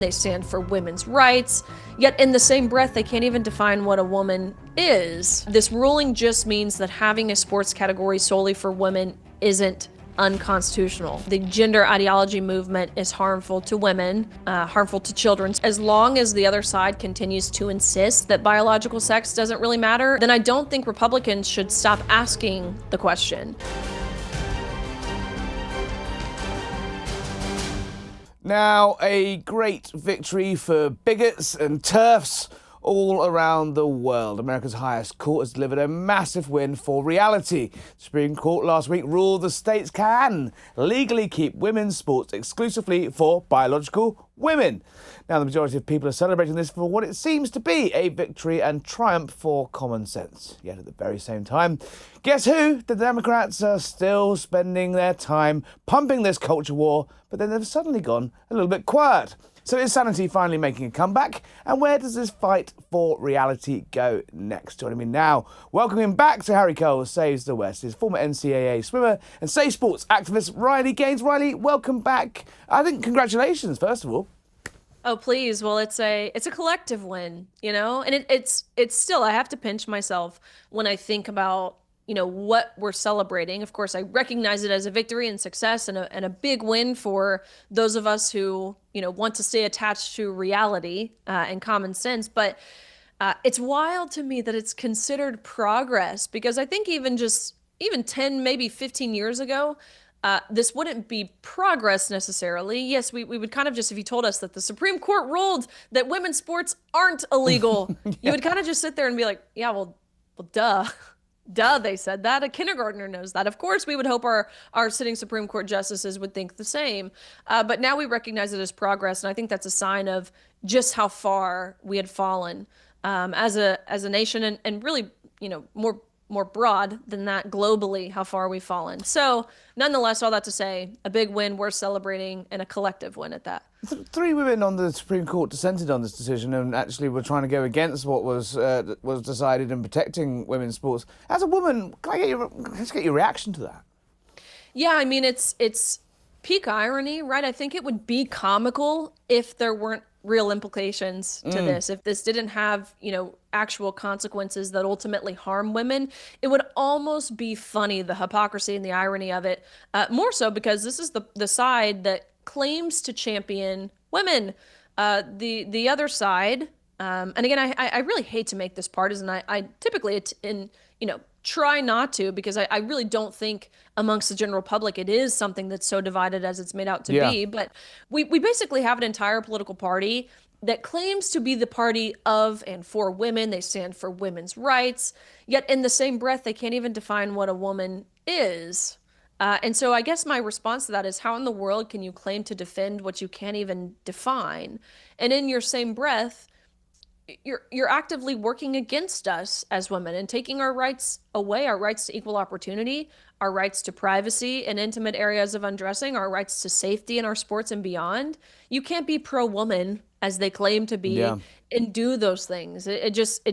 They stand for women's rights, yet in the same breath, they can't even define what a woman is. This ruling just means that having a sports category solely for women isn't unconstitutional. The gender ideology movement is harmful to women, harmful to children. As long as the other side continues to insist that biological sex doesn't really matter, then I don't think Republicans should stop asking the question. Now, a great victory for bigots and TERFs all around the world. America's highest court has delivered a massive win for reality. The Supreme Court last week ruled the states can legally keep women's sports exclusively for biological women. Now, the majority of people are celebrating this for what it seems to be a victory and triumph for common sense. Yet at the very same time, guess who? The Democrats are still spending their time pumping this culture war, but then they've suddenly gone a little bit quiet. So is sanity finally making a comeback? And where does this fight for reality go next? Joining me now, welcoming back to Harry Cole Saves the West, is former NCAA swimmer and safe sports activist Riley Gaines. Riley, welcome back. I think congratulations, first of all. Oh, please. Well, it's a collective win, you know, and it's still, I have to pinch myself when I think about, you know, what we're celebrating. Of course, I recognize it as a victory and success and a big win for those of us who, you know, want to stay attached to reality and common sense. But it's wild to me that it's considered progress, because I think even 10, maybe 15 years ago, this wouldn't be progress necessarily. Yes, we would kind of just, if you told us that the Supreme Court ruled that women's sports aren't illegal, you would kind of just sit there and be like, yeah, well, duh. Duh, they said that. A kindergartner knows that. Of course, we would hope our sitting Supreme Court justices would think the same. But now we recognize it as progress, and I think that's a sign of just how far we had fallen as a nation, and really, you know, more broad than that, globally, how far we've fallen. So nonetheless, all that to say, a big win worth celebrating, and a collective win at that. Three women on the Supreme Court dissented on this decision and actually were trying to go against what was decided in protecting women's sports. As a woman, let's get your reaction to that. Yeah, I mean, it's peak irony, right? I think it would be comical if there weren't real implications to this. If this didn't have, you know, actual consequences that ultimately harm women, it would almost be funny, the hypocrisy and the irony of it. More so because this is the side that claims to champion women. The other side, and again, I really hate to make this partisan. I typically, try not to, because I really don't think amongst the general public it is something that's so divided as it's made out to be. But we basically have an entire political party that claims to be the party of and for women. They stand for women's rights, yet in the same breath, they can't even define what a woman is. And so I guess my response to that is, how in the world can you claim to defend what you can't even define? And in your same breath, you're actively working against us as women and taking our rights away, our rights to equal opportunity, our rights to privacy in intimate areas of undressing, our rights to safety in our sports and beyond. You can't be pro-woman, as they claim to be, and do those things.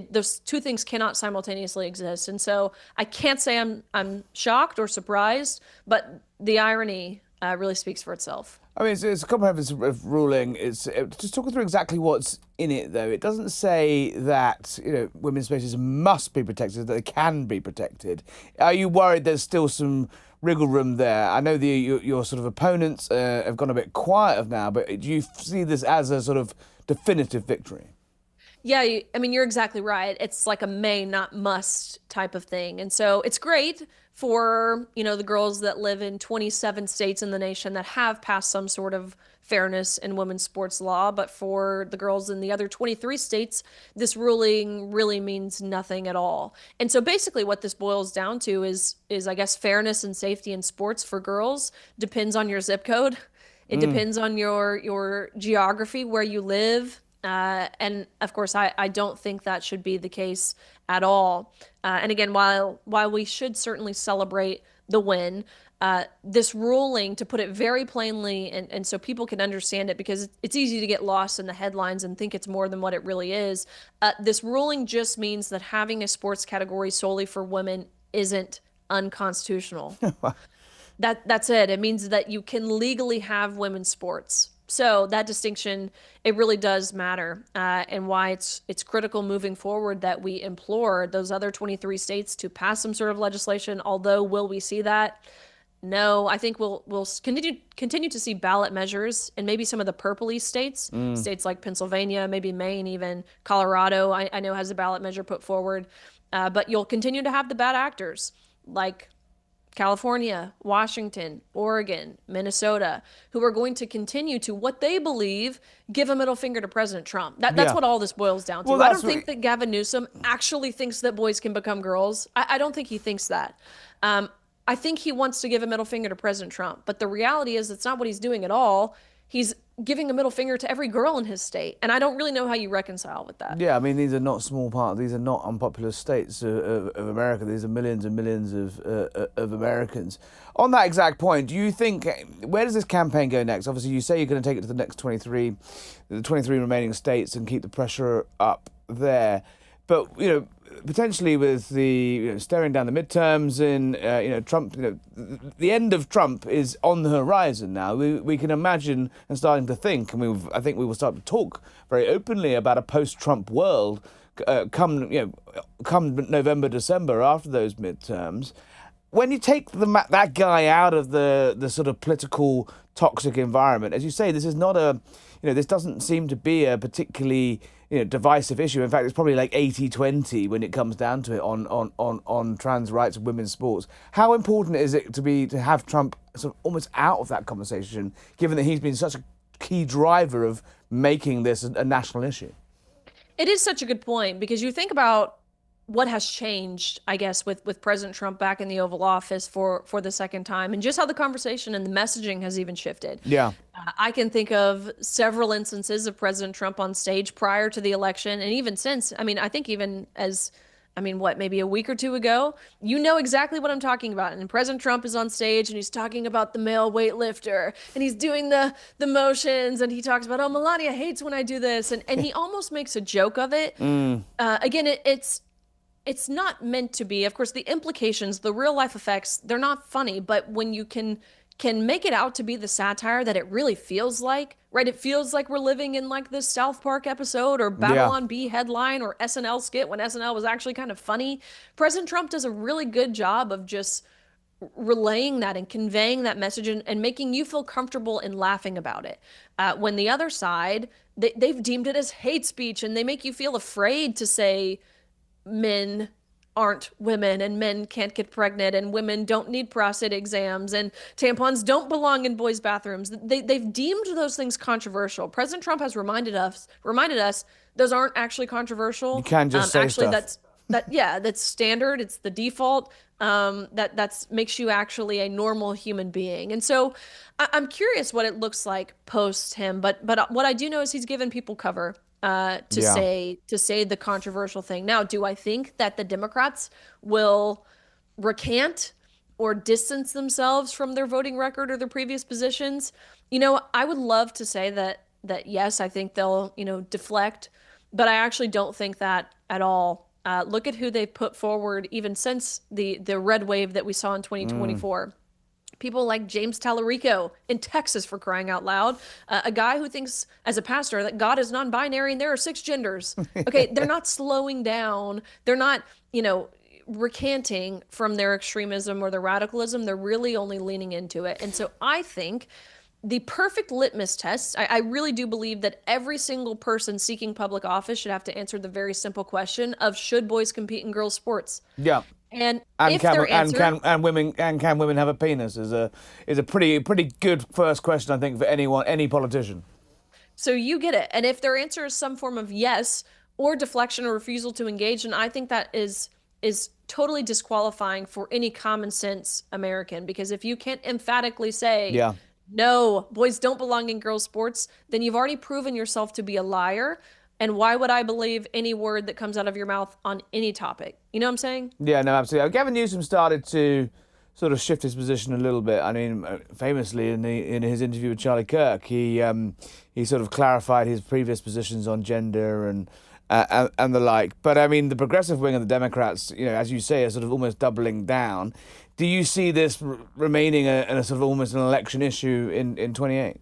Those two things cannot simultaneously exist. And so I can't say I'm shocked or surprised, but the irony really speaks for itself. I mean, it's a comprehensive ruling. Just talk through exactly what's in it, though. It doesn't say that, you know, women's spaces must be protected, that they can be protected. Are you worried there's still some wriggle room there? I know your sort of opponents have gone a bit quiet now, but do you see this as a sort of definitive victory? Yeah, I mean, you're exactly right. It's like a may, not must type of thing. And so it's great for, you know, the girls that live in 27 states in the nation that have passed some sort of fairness in women's sports law. But for the girls in the other 23 states, this ruling really means nothing at all. And so basically what this boils down to is I guess, fairness and safety in sports for girls depends on your zip code. It depends on your geography, where you live. And of course, I don't think that should be the case at all. And again, while we should certainly celebrate the win, this ruling, to put it very plainly, and so people can understand it, because it's easy to get lost in the headlines and think it's more than what it really is. This ruling just means that having a sports category solely for women isn't unconstitutional. That's it. It means that you can legally have women's sports So that distinction, it really does matter, and why it's critical moving forward that we implore those other 23 states to pass some sort of legislation. Although, will we see that? No, I think we'll continue to see ballot measures and maybe some of the purpley states, states like Pennsylvania, maybe Maine, even Colorado. I know has a ballot measure put forward, but you'll continue to have the bad actors like California, Washington, Oregon, Minnesota, who are going to continue to what they believe give a middle finger to President Trump. That's Yeah. what all this boils down to. Well, I that's don't think that Gavin Newsom actually thinks that boys can become girls. I don't think he thinks that. I think he wants to give a middle finger to President Trump, but the reality is it's not what he's doing at all. He's giving a middle finger to every girl in his state, and I don't really know how you reconcile with that. Yeah, I mean, these are not small parts. These are not unpopular states of America. These are millions and millions of Americans. On that exact point, do you think, where does this campaign go next? Obviously, you say you're going to take it to the next 23 remaining states and keep the pressure up there. But, potentially with the staring down the midterms and Trump, the end of Trump is on the horizon now. We can imagine and starting to think, and I think we will start to talk very openly about a post-Trump world come November, December after those midterms. When you take that guy out of the sort of political toxic environment, as you say, this is not this doesn't seem to be a particularly divisive issue. In fact, it's probably like 80-20 when it comes down to it on trans rights and women's sports. How important is it to have Trump sort of almost out of that conversation, given that he's been such a key driver of making this a national issue? It is such a good point, because you think about what has changed, I guess, with President Trump back in the Oval Office for the second time, and just how the conversation and the messaging has even shifted. Yeah. I can think of several instances of President Trump on stage prior to the election, and even since. I mean, I think even as, maybe a week or two ago, you know exactly what I'm talking about. And President Trump is on stage and he's talking about the male weightlifter and he's doing the motions, and he talks about, oh, Melania hates when I do this. And he almost makes a joke of it. Again, it's not meant to be. Of course, the implications, the real life effects, they're not funny, but when you can make it out to be the satire that it really feels like, right? It feels like we're living in like this South Park episode or Babylon Bee headline or SNL skit when SNL was actually kind of funny. President Trump does a really good job of just relaying that and conveying that message and making you feel comfortable in laughing about it. When the other side, they've deemed it as hate speech, and they make you feel afraid to say men aren't women and men can't get pregnant and women don't need prostate exams and tampons don't belong in boys' bathrooms. They've deemed those things controversial. President Trump has reminded us those aren't actually controversial. You can't just say actually stuff. That's standard. It's the default. That's makes you actually a normal human being. And so I'm curious what it looks like post him, but what I do know is he's given people cover to say the controversial thing. Now, do I think that the Democrats will recant or distance themselves from their voting record or their previous positions? I would love to say that yes, I think they'll, deflect, but I actually don't think that at all. Look at who they've put forward even since the red wave that we saw in 2024. People like James Tallarico in Texas, for crying out loud, a guy who thinks as a pastor that God is non-binary and there are 6 genders. Okay, they're not slowing down. They're not, recanting from their extremism or their radicalism. They're really only leaning into it. And so I think the perfect litmus test, I really do believe that every single person seeking public office should have to answer the very simple question of, should boys compete in girls' sports? Yeah. And if their answer, can women have a penis is a pretty good first question, I think, for any politician. So you get it. And if their answer is some form of yes or deflection or refusal to engage, then I think that is totally disqualifying for any common sense American. Because if you can't emphatically say, no, boys don't belong in girls' sports, then you've already proven yourself to be a liar. And why would I believe any word that comes out of your mouth on any topic? You know what I'm saying? Yeah, no, absolutely. Gavin Newsom started to sort of shift his position a little bit. I mean, famously in his interview with Charlie Kirk, he sort of clarified his previous positions on gender and the like. But I mean, the progressive wing of the Democrats, as you say, are sort of almost doubling down. Do you see this remaining a sort of almost an election issue in 28?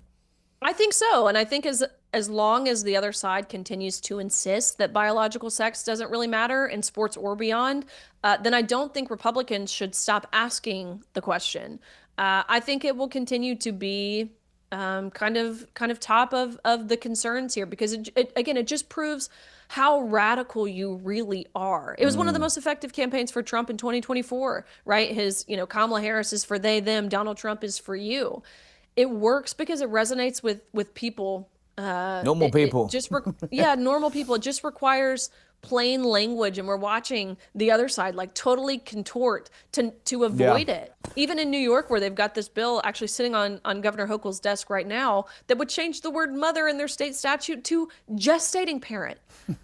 I think so. And I think as long as the other side continues to insist that biological sex doesn't really matter in sports or beyond, then I don't think Republicans should stop asking the question. I think it will continue to be kind of top of the concerns here because again, it just proves how radical you really are. It was one of the most effective campaigns for Trump in 2024, right? Kamala Harris is for they, them, Donald Trump is for you. It works because it resonates with people. Normal It people. just yeah, normal people. It just requires plain language, and we're watching the other side like totally contort to Yeah. avoid it. Even in New York, where they've got this bill actually sitting on Governor Hochul's desk right now that would change the word mother in their state statute to gestating parent.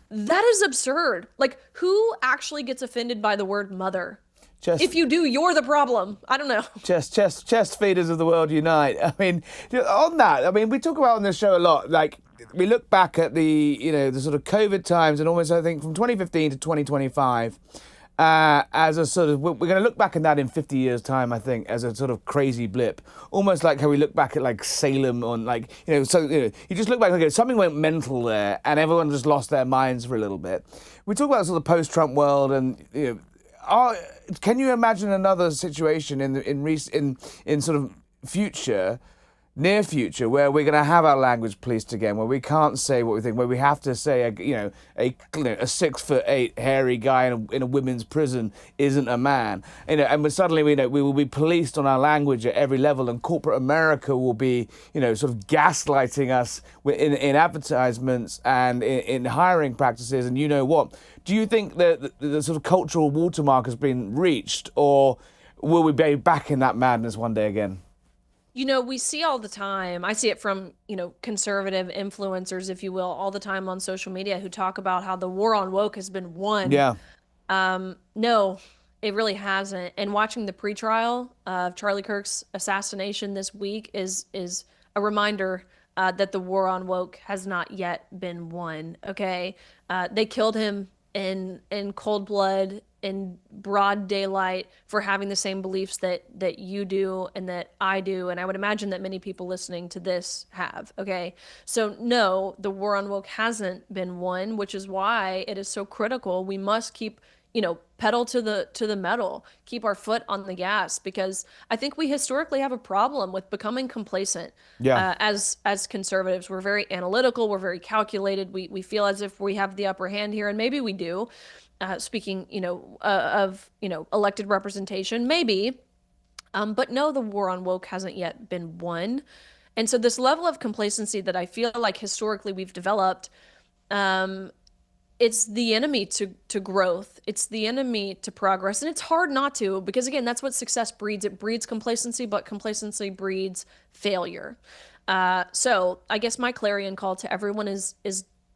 That is absurd. Like, who actually gets offended by the word mother? Just If you do, you're the problem. I don't know. chest feeders of the world unite. I mean, on that, I mean, we talk about on this show a lot. Like, we look back at the sort of COVID times and almost, I think, from 2015 to 2025, as a sort of, we're going to look back at that in 50 years' time, I think, as a sort of crazy blip, almost like how we look back at like Salem on like, you just look back, okay, something went mental there, and everyone just lost their minds for a little bit. We talk about sort of post-Trump world, and can you imagine another situation in sort of near future, where we're going to have our language policed again, where we can't say what we think, where we have to say a 6'8" hairy guy in a women's prison isn't a man, and suddenly we will be policed on our language at every level, and corporate America will be sort of gaslighting us in advertisements and in hiring practices, and what? Do you think that the sort of cultural watermark has been reached, or will we be back in that madness one day again? We see all the time. I see it from, conservative influencers, if you will, all the time on social media who talk about how the war on woke has been won. Yeah. No, it really hasn't. And watching the pretrial of Charlie Kirk's assassination this week is a reminder that the war on woke has not yet been won. Okay, they killed him in cold blood, in broad daylight, for having the same beliefs that you do and that I do, and I would imagine that many people listening to this have. Okay, so no, the war on woke hasn't been won, which is why it is so critical. We must keep pedal to the metal, keep our foot on the gas, because I think we historically have a problem with becoming complacent. Yeah. As conservatives, we're very analytical, we're very calculated. We feel as if we have the upper hand here, and maybe we do. Speaking, of elected representation, maybe, but no, the war on woke hasn't yet been won, and so this level of complacency that I feel like historically we've developed, it's the enemy to growth. It's the enemy to progress. And it's hard not to, because again, that's what success breeds. It breeds complacency, but complacency breeds failure. So I guess my clarion call to everyone is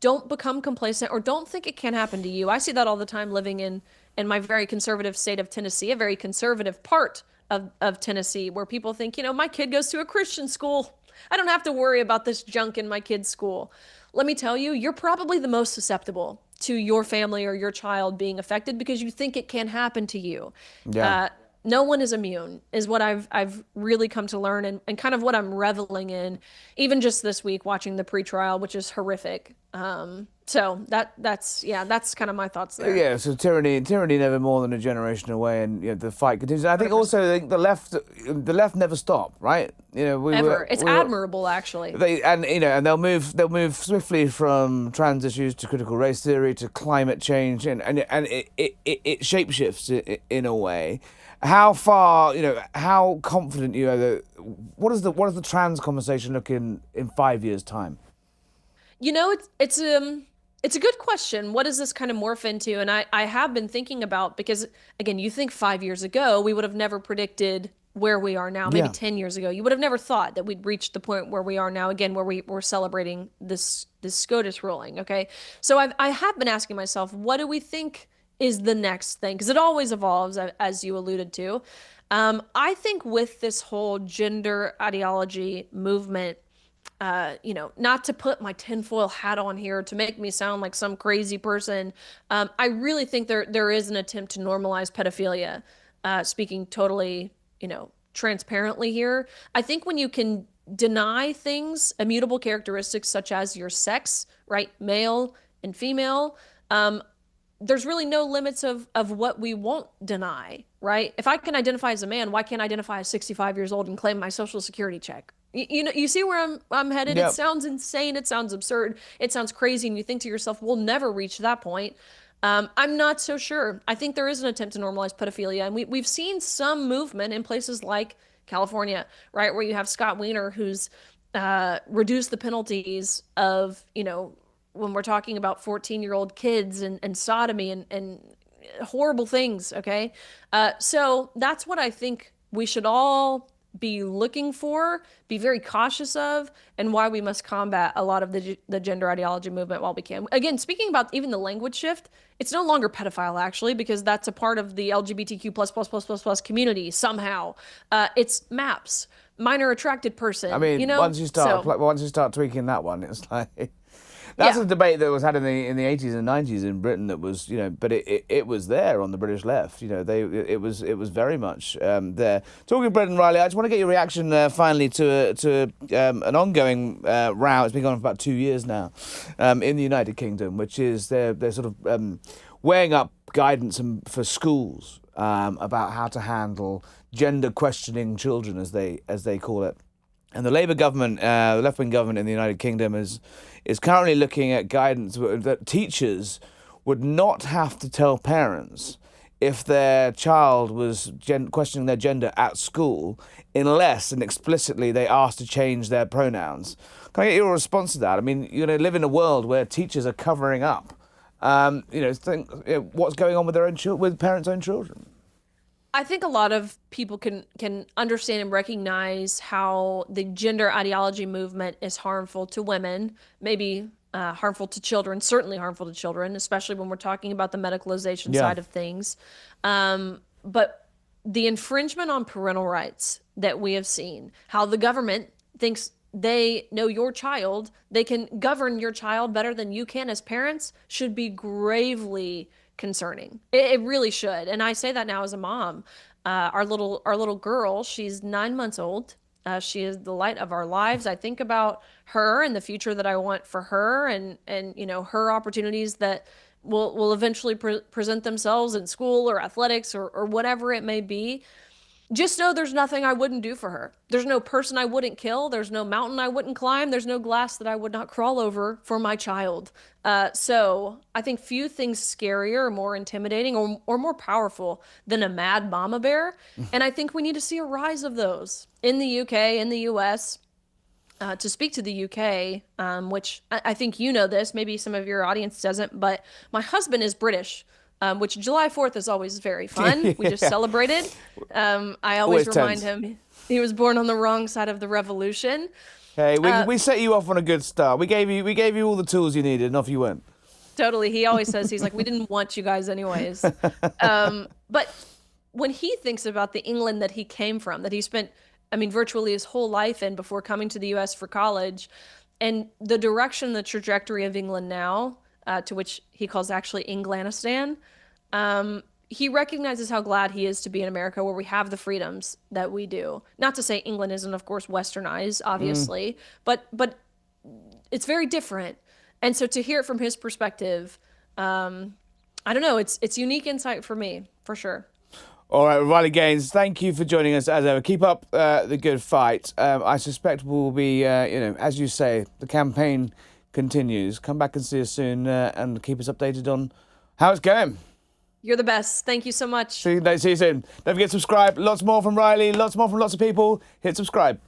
don't become complacent, or don't think it can't happen to you. I see that all the time living in my very conservative state of Tennessee, a very conservative part of Tennessee, where people think, my kid goes to a Christian school. I don't have to worry about this junk in my kid's school. Let me tell you, you're probably the most susceptible to your family or your child being affected, because you think it can happen to you. Yeah. No one is immune, is what I've really come to learn, and kind of what I'm reveling in, even just this week watching the pretrial, which is horrific. So that's kind of my thoughts there. Yeah, so tyranny never more than a generation away, and the fight continues. I think also the left never stop, right? It's admirable, actually. And they'll move swiftly from trans issues to critical race theory to climate change, and it shapeshifts in a way. How far, how confident you are that what does the trans conversation look in 5 years' time? It's a good question. What does this kind of morph into? And I have been thinking about, because again, you think 5 years ago, we would have never predicted where we are now. Maybe 10 years ago, you would have never thought that we'd reach the point where we are now, again, where we're celebrating this SCOTUS ruling. Okay. So I have been asking myself, what do we think is the next thing? Because it always evolves, as you alluded to. I think with this whole gender ideology movement, not to put my tinfoil hat on here to make me sound like some crazy person, I really think there is an attempt to normalize pedophilia. Speaking totally, transparently here, I think when you can deny things, immutable characteristics such as your sex, right? Male and female. There's really no limits of what we won't deny, right? If I can identify as a man, why can't I identify as 65 years old and claim my social security check? You know, you see where I'm headed? It Yep. sounds insane. It sounds absurd. It sounds crazy. And you think to yourself, we'll never reach that point. I'm not so sure. I think there is an attempt to normalize pedophilia. And we've seen some movement in places like California, right? Where you have Scott Wiener, who's reduced the penalties of, you know, when we're talking about 14-year-old kids and sodomy and horrible things, okay? So that's what I think we should all be looking for, be very cautious of, and why we must combat a lot of the gender ideology movement while we can. Again, speaking about even the language shift, it's no longer pedophile, actually, because that's a part of the LGBTQ+++++ community somehow. It's MAPS, minor attracted person. I mean, you know? once you start tweaking that one, it's like that's Yeah. a debate that was had in the 80s and 90s in Britain. That was, you know, but it was there on the British left. You know, it was very much there. Talking of Britain, Riley, I just want to get your reaction finally to an ongoing row. It's been going on for about 2 years now in the United Kingdom, which is they're sort of weighing up guidance for schools about how to handle gender questioning children, as they call it. And the Labour government, the left-wing government in the United Kingdom, is currently looking at guidance that teachers would not have to tell parents if their child was questioning their gender at school, unless and explicitly they asked to change their pronouns. Can I get your response to that? I mean, you know, live in a world where teachers are covering up, what's going on with their own with parents' own children. I think a lot of people can understand and recognize how the gender ideology movement is harmful to women, maybe harmful to children, certainly harmful to children, especially when we're talking about the medicalization side of things. But the infringement on parental rights that we have seen, how the government thinks they know your child, they can govern your child better than you can as parents, should be gravely concerning. It really should. And I say that now as a mom. Our little girl, she's 9 months old. She is the light of our lives. I think about her and the future that I want for her, and you know, her opportunities that will eventually present themselves in school or athletics or whatever it may be. Just know there's nothing I wouldn't do for her. There's no person I wouldn't kill. There's no mountain I wouldn't climb. There's no glass that I would not crawl over for my child. So I think few things scarier or more intimidating or more powerful than a mad mama bear. And I think we need to see a rise of those in the UK, in the US. To speak to the UK, which I think you know this, maybe some of your audience doesn't, but my husband is British. Which July 4th is always very fun. We just celebrated. I always remind him he was born on the wrong side of the revolution. Hey, we set you off on a good start. We gave you all the tools you needed, and off you went. Totally. He always says, he's like, we didn't want you guys anyways. But when he thinks about the England that he came from, that he spent, I mean, virtually his whole life in before coming to the US for college, and the direction, the trajectory of England now, to which he calls actually Englanistan, he recognizes how glad he is to be in America, where we have the freedoms that we do. Not to say England isn't, of course, westernized, obviously, but it's very different. And so to hear it from his perspective, I don't know, it's unique insight for me, for sure. All right, Riley Gaines, thank you for joining us as ever. Keep up the good fight. I suspect we'll be, as you say, the campaign continues. Come back and see us soon and keep us updated on how it's going. You're the best. Thank you so much. See you soon. Don't forget to subscribe. Lots more from Riley, lots more from lots of people. Hit subscribe.